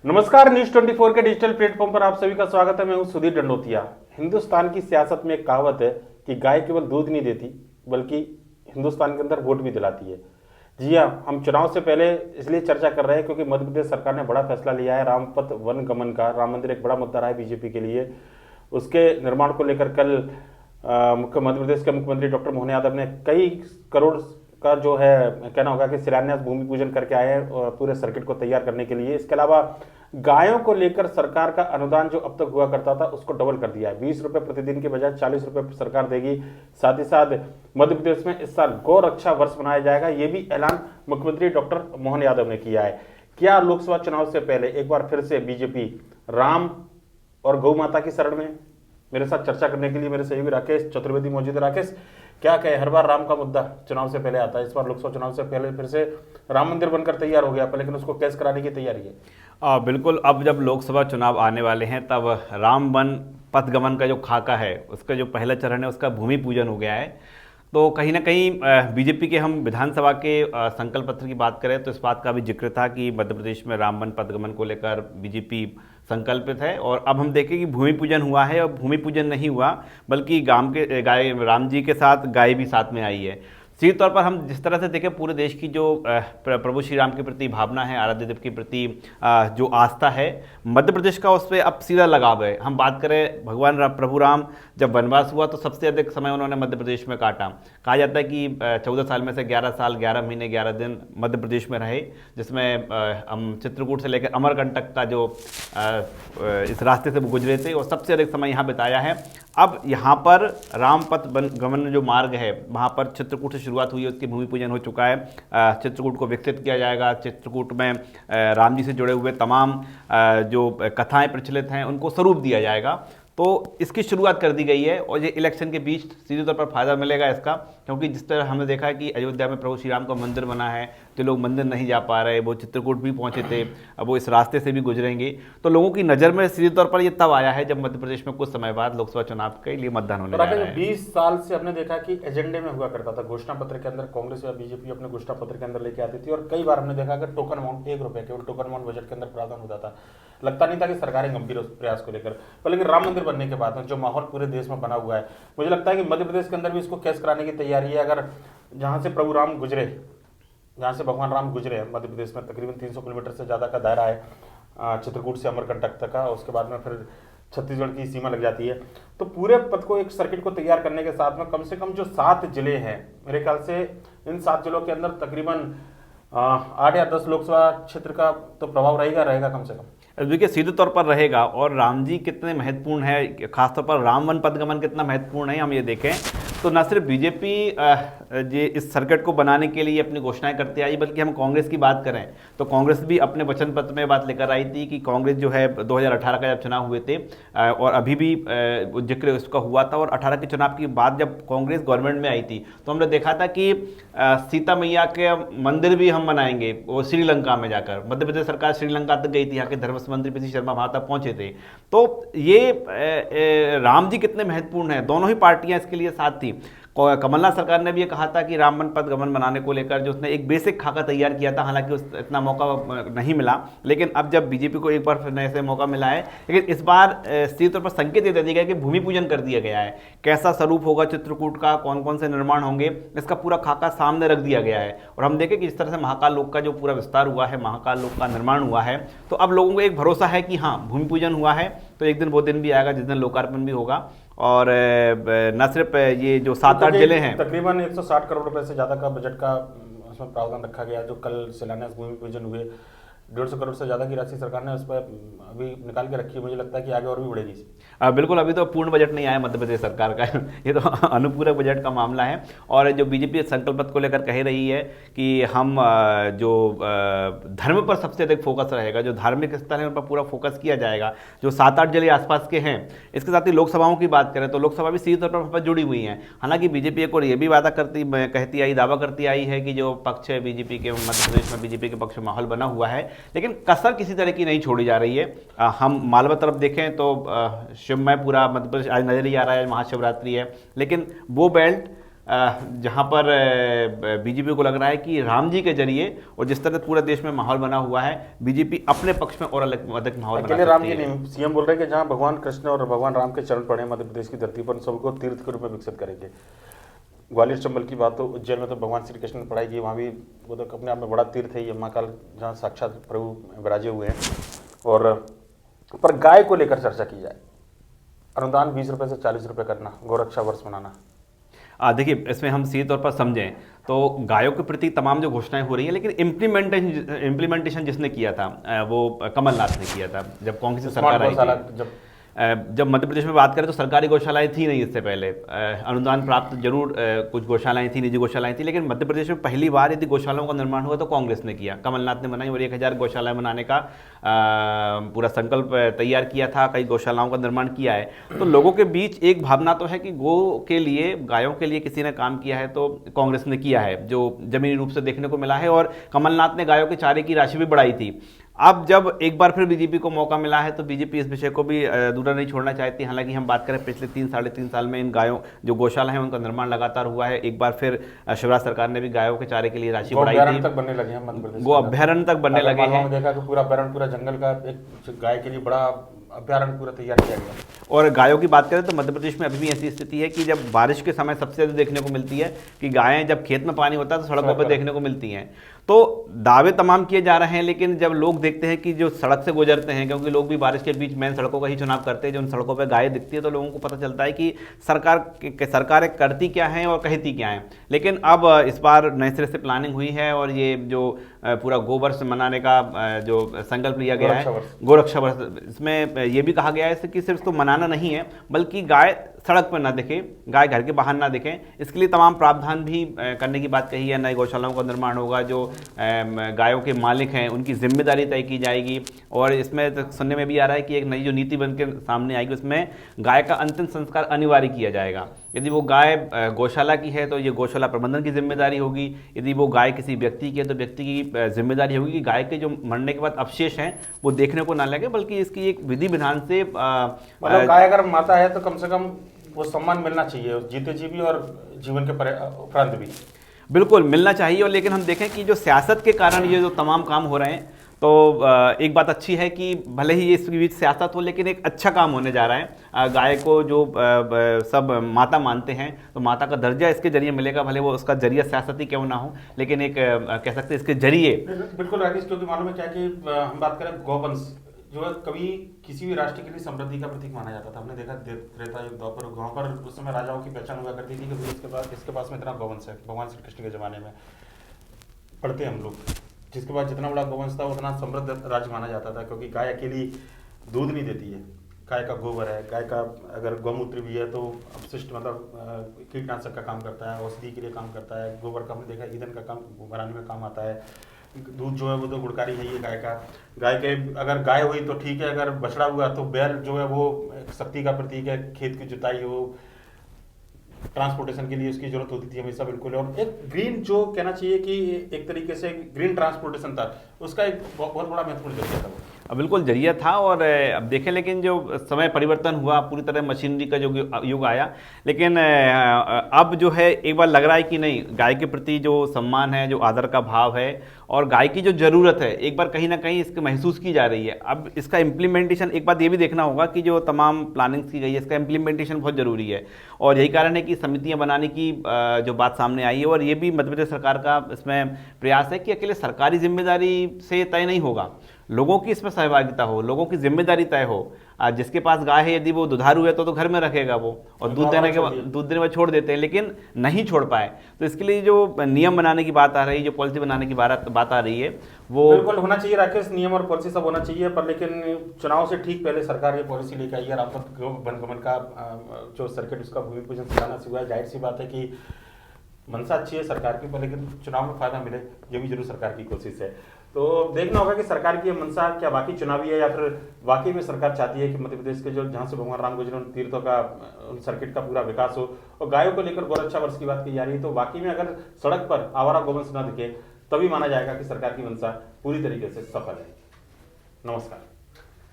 नमस्कार, न्यूज 24 के digital platform पर आप सभी का स्वागत है। मैं हूं सुधीर दंडोतिया। हिंदुस्तान की सियासत में एक कहावत है कि गाय केवल दूध नहीं देती बल्कि हिंदुस्तान के अंदर वोट भी दिलाती है। जी हाँ, हम चुनाव से पहले इसलिए चर्चा कर रहे हैं क्योंकि मध्य प्रदेश सरकार ने बड़ा फैसला लिया है रामपथ वन गमन का। राम मंदिर एक बड़ा मुद्दा रहा है बीजेपी के लिए। उसके निर्माण को लेकर कल मध्य प्रदेश के मुख्यमंत्री डॉक्टर मोहन यादव ने कई करोड़ का जो है कहना होगा कि शिलान्यास भूमि पूजन करके आए हैं पूरे सर्किट को तैयार करने के लिए। इसके अलावा गायों को लेकर सरकार का अनुदान जो अब तक हुआ करता था उसको डबल कर दिया है। 20 रुपए प्रतिदिन के बजाय 40 रुपए सरकार देगी। साथ ही साथ मध्य प्रदेश में इस साल गौ रक्षा वर्ष मनाया जाएगा, ये भी ऐलान मुख्यमंत्री डॉक्टर मोहन यादव ने किया है। क्या लोकसभा चुनाव से पहले एक बार फिर से बीजेपी राम और गौ माता की शरण में? मेरे साथ चर्चा करने के लिए मेरे सहयोगी राकेश चतुर्वेदी मौजूद है। राकेश, क्या कहे, हर बार राम का मुद्दा चुनाव से पहले आता है, इस बार लोकसभा चुनाव से पहले फिर से राम मंदिर बनकर तैयार हो गया, लेकिन उसको कैश कराने की तैयारी है। बिल्कुल, अब जब लोकसभा चुनाव आने वाले हैं तब राम वन पथगमन का जो खाका है उसका जो पहला चरण है उसका भूमि पूजन हो गया है। तो कहीं ना कहीं बीजेपी के हम विधानसभा के संकल्प पत्र की बात करें तो इस बात का भी जिक्र था कि मध्य प्रदेश में राम वन पथगमन को लेकर बीजेपी संकल्पित है। और अब हम देखें कि भूमि पूजन हुआ है और भूमि पूजन नहीं हुआ बल्कि गाय राम जी के साथ गाय भी साथ में आई है। सीधे तौर पर हम जिस तरह से देखें पूरे देश की जो प्रभु श्री राम के प्रति भावना है, आराध्य देव के प्रति जो आस्था है, मध्य प्रदेश का उस पर अब सीधा लगाव है। हम बात करें भगवान प्रभु राम जब वनवास हुआ तो सबसे अधिक समय उन्होंने मध्य प्रदेश में काटा। कहा जाता है कि 14 साल में से 11 साल 11 महीने 11 दिन मध्य प्रदेश में रहे, जिसमें हम चित्रकूट से लेकर अमरकंटक का जो इस रास्ते से वो गुजरे थे और सबसे अधिक समय यहाँ बिताया है। अब यहाँ पर रामपथ गमन जो मार्ग है वहाँ पर चित्रकूट से शुरुआत हुई है, उसकी भूमि पूजन हो चुका है। चित्रकूट को विकसित किया जाएगा। चित्रकूट में राम जी से जुड़े हुए तमाम जो कथाएं प्रचलित हैं उनको स्वरूप दिया जाएगा। तो इसकी शुरुआत कर दी गई है और ये इलेक्शन के बीच सीधे तौर पर फायदा मिलेगा इसका, क्योंकि जिस तरह हमने देखा है कि अयोध्या में प्रभु श्री राम का मंदिर बना है तो लोग मंदिर नहीं जा पा रहे, वो चित्रकूट भी पहुंचे थे, अब वो इस रास्ते से भी गुजरेंगे। तो लोगों की नज़र में सीधे तौर पर ये तब आया है जब मध्य प्रदेश में कुछ समय बाद लोकसभा चुनाव के लिए मतदान होने जा रहा है। 20 साल से हमने देखा कि एजेंडे में हुआ करता था, घोषणा पत्र के अंदर कांग्रेस या बीजेपी अपने घोषणा पत्र के अंदर लेके आती थी और कई बार हमने देखा कि टोकन अमाउंट 1 रुपए केवल टोकन अमाउंट बजट के अंदर प्रावधान होता था। लगता नहीं था कि सरकारें गंभीर प्रयास को लेकर, पर लेकिन राम मंदिर बनने के बाद जो माहौल पूरे देश में बना हुआ है, मुझे लगता है कि मध्य प्रदेश के अंदर भी इसको कैश कराने की तैयारी है। अगर जहां से प्रभु राम गुजरे, जहां से भगवान राम गुजरे मध्य प्रदेश में तकरीबन 300 किलोमीटर से ज्यादा का दायरा है चित्रकूट से अमरकंटक तक का, उसके बाद में फिर छत्तीसगढ़ की सीमा लग जाती है। तो पूरे पथ को एक सर्किट को तैयार करने के साथ में कम से कम जो 7 जिले हैं, मेरे ख्याल से इन 7 जिलों के अंदर तकरीबन 8 या 10 लोकसभा क्षेत्र का तो प्रभाव रहेगा कम से कम। देखिए, सीधे तौर पर रहेगा। और राम जी कितने महत्वपूर्ण है, खासतौर पर राम वन पथगमन कितना महत्वपूर्ण है, हम ये देखें तो न सिर्फ बीजेपी ये इस सर्किट को बनाने के लिए अपनी घोषणाएं करती आई, बल्कि हम कांग्रेस की बात करें तो कांग्रेस भी अपने वचन पत्र में बात लेकर आई थी कि कांग्रेस जो है 2018 का जब चुनाव हुए थे और अभी भी जिक्र उसका हुआ था, और 18 के चुनाव के बाद जब कांग्रेस गवर्नमेंट में आई थी तो हमने देखा था कि सीता मैया के मंदिर भी हम बनाएंगे, वो श्रीलंका में जाकर मध्य प्रदेश सरकार श्रीलंका तक गई थी, यहाँ के धर्म मंत्री पीसी शर्मा वहां तक पहुंचे थे। तो ये राम जी कितने महत्वपूर्ण हैं, दोनों ही पार्टियां इसके लिए साथ थी। कमलनाथ सरकार ने भी ये कहा था कि राम वन पथगमन बनाने को लेकर जो उसने एक बेसिक खाका तैयार किया था, हालांकि उस इतना मौका नहीं मिला, लेकिन अब जब बीजेपी को एक बार फिर नए से मौका मिला है, लेकिन इस बार सीधे तौर पर संकेत दे दिया गया कि भूमि पूजन कर दिया गया है। कैसा स्वरूप होगा चित्रकूट का, कौन कौन से निर्माण होंगे, इसका पूरा खाका सामने रख दिया गया है। और हम देखें कि इस तरह से महाकाल लोक का जो पूरा विस्तार हुआ है, महाकाल लोक का निर्माण हुआ है, तो अब लोगों को एक भरोसा है कि हाँ भूमि पूजन हुआ है तो एक दिन वो दिन भी आएगा जिस दिन लोकार्पण भी होगा। और न सिर्फ ये जो 7-8 जिले हैं, तकरीबन 160 करोड़ रुपए से ज्यादा का बजट का उसमें प्रावधान रखा गया, जो कल शिलान्यास भूमि पूजन हुए 150 करोड़ से ज्यादा की राशि सरकार ने उस पर अभी निकाल के रखी है। मुझे लगता है कि आगे और भी बढ़ेगी। बिल्कुल, अभी तो पूर्ण बजट नहीं आया मध्य प्रदेश सरकार का ये तो अनुपूरक बजट का मामला है। और जो बीजेपी संकल्प पत्र को लेकर कह रही है कि हम जो धर्म पर सबसे अधिक फोकस रहेगा, जो धार्मिक स्थल है उन पर पूरा फोकस किया जाएगा, जो 7-8 जिले आसपास के हैं। इसके साथ ही लोकसभाओं की बात करें तो लोकसभा भी सीधे तौर पर जुड़ी हुई हैं। हालांकि बीजेपी एक और ये भी वादा दावा करती आई है कि जो पक्ष है बीजेपी के, मध्य प्रदेश में बीजेपी के पक्ष में माहौल बना हुआ है, लेकिन कसर किसी तरह की नहीं छोड़ी जा रही है। हम मालवा तरफ देखें तो शिवमय पूरा मध्य प्रदेश आज नजर ही आ रहा है, महाशिवरात्रि है, लेकिन वो बेल्ट जहां पर बीजेपी को लग रहा है कि राम जी के जरिए और जिस तरह पूरा देश में माहौल बना हुआ है, बीजेपी अपने पक्ष में और अधिक माहौल बना राम सकती जी है। नहीं, सीएम बोल रहे हैं कि जहां भगवान कृष्ण और भगवान राम के चरण पड़े मध्य प्रदेश की धरती पर, सबको तीर्थ के रूप में विकसित करेंगे। ग्वालियर चंबल की बात तो उज्जैन में तो भगवान श्री कृष्ण ने पढ़ाई की, वहाँ भी वो तो अपने आप में बड़ा तीर्थ है ये महाकाल, जहाँ साक्षात प्रभु विराजे हुए हैं। और पर गाय को लेकर चर्चा की जाए, अनुदान 20 रुपये से 40 रुपये करना, गौरक्षा वर्ष मनाना। देखिए, इसमें हम सीधे तौर पर समझें तो गायों के प्रति तमाम जो घोषणाएं हो रही हैं, लेकिन इम्प्लीमेंटेशन जिसने किया था वो कमलनाथ ने किया था जब कांग्रेस की सरकार आई थी। जब मध्य प्रदेश में बात करें तो सरकारी गौशालाएं थी नहीं इससे पहले, अनुदान प्राप्त जरूर कुछ गौशालाएं थी, निजी गौशालाएं थी, लेकिन मध्य प्रदेश में पहली बार यदि गौशालाओं का निर्माण हुआ तो कांग्रेस ने किया, कमलनाथ ने बनाई और 1000 गौशालाएं बनाने का पूरा संकल्प तैयार किया था, कई गौशालाओं का निर्माण किया है। तो लोगों के बीच एक भावना तो है कि गौ के लिए, गायों के लिए किसी ने काम किया है तो कांग्रेस ने किया है, जो जमीनी रूप से देखने को मिला है। और कमलनाथ ने गायों के चारे की राशि भी बढ़ाई थी। अब जब एक बार फिर बीजेपी को मौका मिला है तो बीजेपी इस विषय को भी अधूरा नहीं छोड़ना चाहती। हालांकि हम बात करें पिछले 3-3.5 साल में इन गायों जो गौशाला है उनका निर्माण लगातार हुआ है। एक बार फिर शिवराज सरकार ने भी गायों के चारे के लिए राशि बढ़ाई थी, तक बनने लगे हैं मध्य प्रदेश, गो अभ्यारण्य तक बनने लगे हैं। देखा कि पूरा अभ्यारण्य, पूरा जंगल का एक गाय के लिए बड़ा अभ्यारण्य पूरा तैयार किया गया। और गायों की बात करें तो मध्य प्रदेश में अभी भी ऐसी स्थिति है कि जब बारिश के समय सबसे ज़्यादा देखने को मिलती है कि गायें जब खेत में पानी होता है तो सड़कों पर देखने को मिलती हैं। तो दावे तमाम किए जा रहे हैं, लेकिन जब लोग देखते हैं कि जो सड़क से गुजरते हैं, क्योंकि लोग भी बारिश के बीच मेन सड़कों का ही चुनाव करते हैं, जो उन सड़कों पर गायें दिखती है तो लोगों को पता चलता है कि सरकारें करती क्या हैं और कहती क्या हैं। लेकिन अब इस बार नए सिरे से प्लानिंग हुई है और ये जो पूरा गोवर्ष मनाने का जो संकल्प लिया गया है, गोरक्षा वर्ष, इसमें ये भी कहा गया है कि सिर्फ तो मनाना नहीं है बल्कि गाय सड़क पर ना दिखे, गाय घर के बाहर ना दिखें, इसके लिए तमाम प्रावधान भी करने की बात कही है। नई गौशालाओं का निर्माण होगा, जो गायों के मालिक हैं उनकी जिम्मेदारी तय की जाएगी। और इसमें तो सुनने में भी आ रहा है कि एक नई जो नीति बन के सामने आएगी उसमें गाय का अंतिम संस्कार अनिवार्य किया जाएगा। यदि वो गाय गौशाला की है तो ये गौशाला प्रबंधन की जिम्मेदारी होगी, यदि वो गाय किसी व्यक्ति की है तो व्यक्ति की जिम्मेदारी होगी कि गाय के जो मरने के बाद अवशेष हैं वो देखने को ना लगे, बल्कि इसकी एक विधि विधान से मतलब गाय अगर माता है तो कम से कम वो सम्मान मिलना चाहिए, जीते जी भी और जीवन के उपरांत भी बिल्कुल मिलना चाहिए। और लेकिन हम देखें कि जो सियासत के कारण ये जो तमाम काम हो रहे हैं, तो एक बात अच्छी है कि भले ही इसके बीच सियासत हो लेकिन एक अच्छा काम होने जा रहा है। गाय को जो सब माता मानते हैं तो माता का दर्जा इसके जरिए मिलेगा, भले वो उसका जरिया सियासती क्यों ना हो, लेकिन एक कह सकते हैं इसके जरिए। बिल्कुल राकेश, क्योंकि मालूम है क्या कि हम बात करें गौवंश जो है कभी किसी भी राष्ट्र के लिए समृद्धि का प्रतीक माना जाता था। हमने देखा त्रेता युग द्वापर गाँव पर उस समय राजाओं की पहचान हुआ करती थी कि इसके पास में इतना गौवंश है। भगवान श्री कृष्ण के जमाने में पढ़ते हम लोग, जिसके बाद जितना बड़ा गौवंश था उतना समृद्ध राज्य माना जाता था, क्योंकि गाय अकेली दूध नहीं देती है, गाय का गोबर है, गाय का अगर गौमूत्र भी है तो अपशिष्ट मतलब कीटनाशक का काम करता है, औषधि के लिए काम करता है, गोबर का हमने देखा ईंधन का काम बनाने में काम आता है, दूध जो है वो तो गुणकारी है ये गाय का। गाय के अगर गाय हुई तो ठीक है, अगर बछड़ा हुआ तो बैल जो है वो शक्ति का प्रतीक है, खेत की जुताई हो, ट्रांसपोर्टेशन के लिए उसकी जरूरत होती थी हमेशा बिल्कुल। और एक ग्रीन जो कहना चाहिए कि एक तरीके से ग्रीन ट्रांसपोर्टेशन था, उसका एक बहुत बड़ा महत्वपूर्ण जरिया था वो। बिल्कुल जरिया था। और अब देखें, लेकिन जो समय परिवर्तन हुआ, पूरी तरह मशीनरी का जो युग आया, लेकिन अब जो है एक बार लग रहा है कि नहीं, गाय के प्रति जो सम्मान है, जो आदर का भाव है और गाय की जो ज़रूरत है एक बार कहीं ना कहीं इसकी महसूस की जा रही है। अब इसका इम्प्लीमेंटेशन एक बात ये भी देखना होगा कि जो तमाम प्लानिंग्स की गई है इसका इम्प्लीमेंटेशन बहुत ज़रूरी है। और यही कारण है कि समितियां बनाने की जो बात सामने आई है। और ये भी मध्य प्रदेश सरकार का इसमें प्रयास है कि अकेले सरकारी जिम्मेदारी से तय नहीं होगा, लोगों की इसमें सहभागिता हो, लोगों की जिम्मेदारी तय हो। जिसके पास गाय है यदि वो दुधारू है तो घर में रखेगा वो, और दूध देने के बाद छोड़ देते हैं, लेकिन नहीं छोड़ पाए तो इसके लिए जो नियम बनाने की बात आ रही है, जो पॉलिसी बनाने की बात आ रही है, वो बिल्कुल होना चाहिए राकेश। नियम और पॉलिसी सब होना चाहिए, पर लेकिन चुनाव से ठीक पहले सरकार ये पॉलिसी लेकर आई है। रामपत वनगमन का जो सर्किट उसका भूमि पूजन कराना हुआ है, जाहिर सी बात है कि मंशा अच्छी है सरकार की, पर लेकिन चुनाव में फायदा मिले ये भी जरूर सरकार की कोशिश है। तो देखना होगा कि सरकार की मंशा क्या वाकई चुनावी है या फिर वाकई में सरकार चाहती है कि मध्य प्रदेश के जो जहां से भगवान राम गुजरे उन तीर्थों का, उन सर्किट का पूरा विकास हो। और गायों को लेकर गौरक्षा वर्ष की बात की जा रही है, तो वाकई में अगर सड़क पर आवारा गौवंश न दिखे तभी माना जाएगा कि सरकार की मंशा पूरी तरीके से सफल है। नमस्कार।